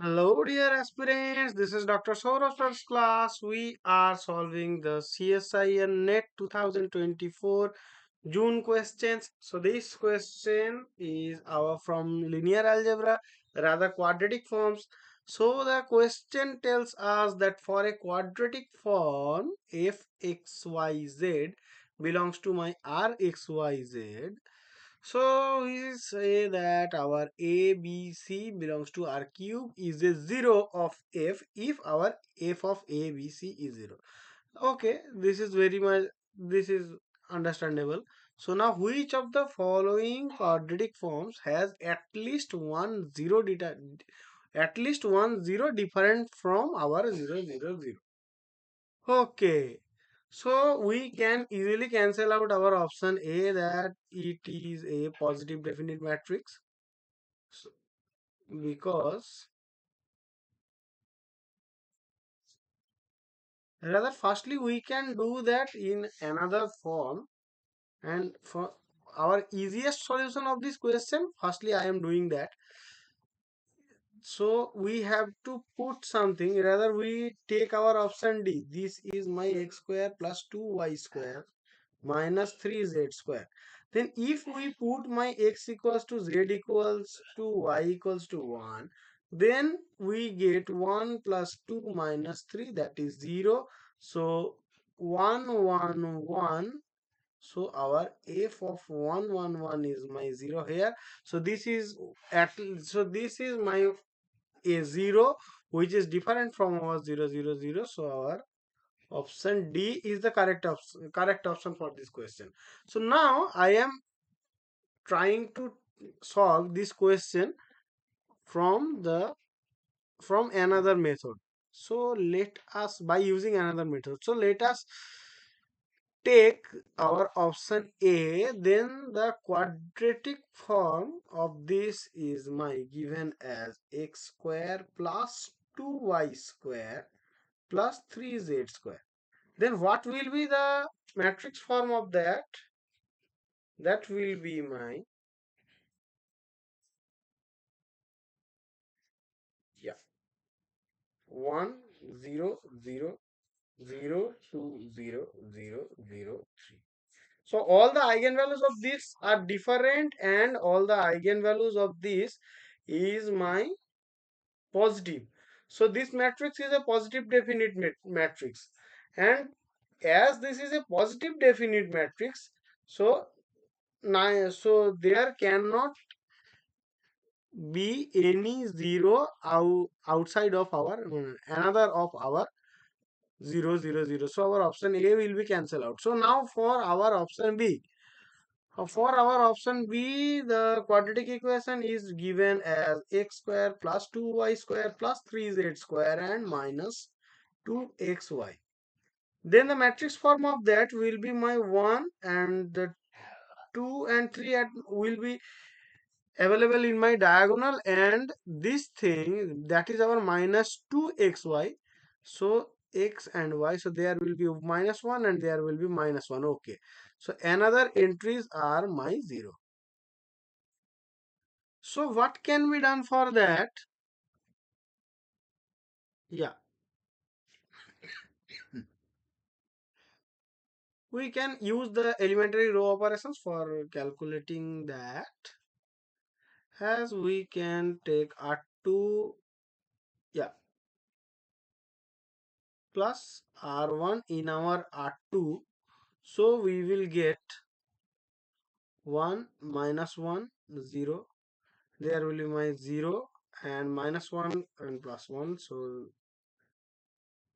Hello, dear aspirants. This is Dr. Sourav first class. We are solving the CSIR NET 2024 June questions. So this question is our from linear algebra, rather quadratic forms. So the question tells us that for a quadratic form, f x y z belongs to my r x y z. So we say that our ABC belongs to R cube is a 0 of F if our F of ABC is 0. Okay, this is very much, this is understandable. So now which of the following quadratic forms has at least one zero different from our 0, 0, 0? Okay, so we can easily cancel out our option A, that it is a positive definite matrix. So, because rather firstly we can do that in another form, and for our easiest solution of this question, firstly I am doing that. So we have to put something, rather we take our option D. This is my x square plus 2y square minus 3z square. Then if we put my x equals to z equals to y equals to 1, then we get 1 plus 2 minus 3, that is 0. So 1 1 1. So our f of 1 1 1 is my 0 here. So this is this is my a 0 which is different from our 0 0 0. So our option D is the correct option for this question. So now I am trying to solve this question from the from another method. So let us, by using another method. So let us take our option A, then the quadratic form of this is my given as x square plus 2y square plus 3z square. Then what will be the matrix form of that? That will be my, yeah, 1 0 0 0 2 0 0 0 3. So all the eigenvalues of this are different, and all the eigenvalues of this is my positive. So this matrix is a positive definite matrix, and as this is a positive definite matrix, so so there cannot be any zero outside of our another of our 0 0 0. So our option A will be cancelled out. So now for our option B. The quadratic equation is given as x square plus 2y square plus 3z square and minus 2xy. Then the matrix form of that will be my 1, and the 2 and 3 will be available in my diagonal, and this thing, that is our minus 2xy. So x and y, so there will be minus 1 and there will be minus 1. Okay, so another entries are my 0. So what can be done for that? Yeah, we can use the elementary row operations for calculating that, as we can take r2, yeah, plus r1 in our r2. So we will get 1 minus 1 0. There will be my 0 and minus 1 and plus 1. So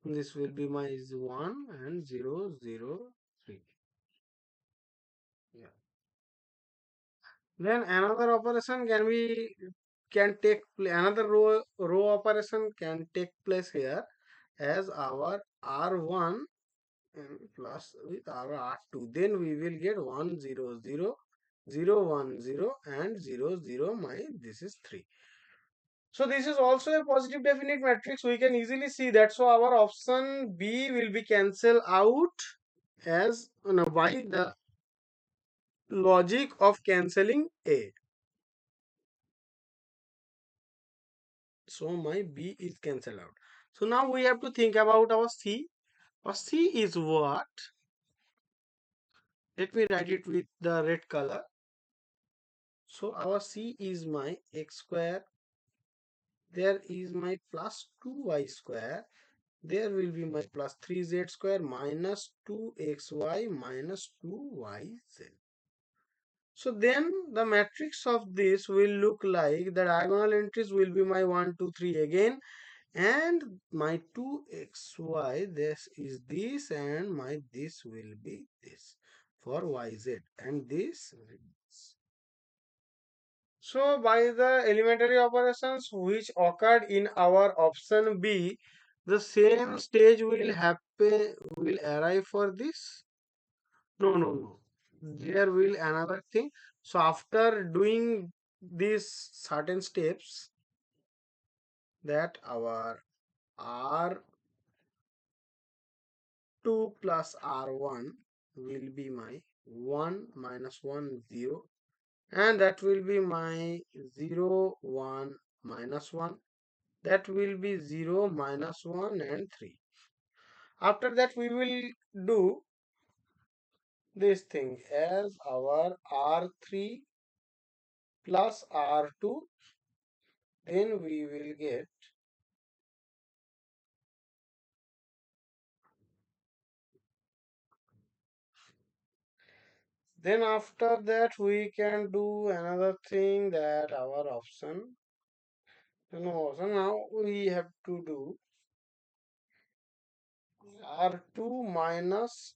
this will be my 1 and 0 0 3. Yeah. Then another operation another row operation can take place here, as our r1 and plus with our r2. Then we will get 1 0 0 0 1 0 and 0 0. My this is 3. So this is also a positive definite matrix. We can easily see that. So our option B will be cancelled out, as by the logic of cancelling A. So my B is cancelled out. So now we have to think about our C. Our C is what? Let me write it with the red color. So our C is my x square. There is my plus 2y square. There will be my plus 3z square minus 2xy minus 2yz. So then the matrix of this will look like the diagonal entries will be my 1, 2, 3 again, and my 2xy, this is this, and my this will be this for yz, and this will be this. So by the elementary operations which occurred in our option B, the same stage will happen, will arrive for this. No, no, no. There will another thing. So after doing these certain steps, that our R2 plus R1 will be my 1 minus 1 0, and that will be my 0 1 minus 1, that will be 0 minus 1 and 3. After that we will do this thing as our R3 plus R2, then we will get, then after that we can do another thing, that our option, no, so now we have to do R2 minus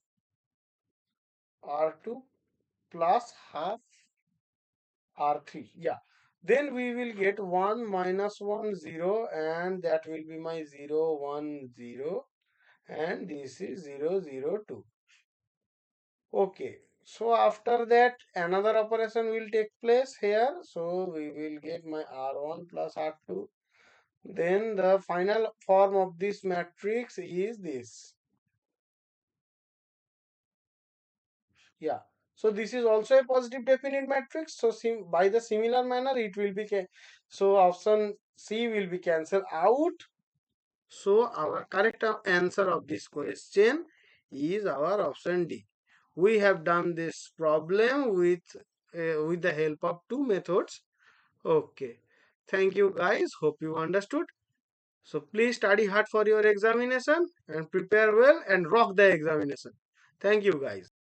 R2 plus half R3. Yeah. Then we will get 1 minus 1 0, and that will be my 0 1 0, and this is 0 0 2. Okay. So after that another operation will take place here. So we will get my R1 plus R2. Then the final form of this matrix is this. Yeah. So this is also a positive definite matrix. So by the similar manner it will be, so option C will be cancelled out. So our correct answer of this question is our option D. We have done this problem with the help of two methods. Okay. Thank you guys. Hope you understood. So please study hard for your examination and prepare well and rock the examination. Thank you guys.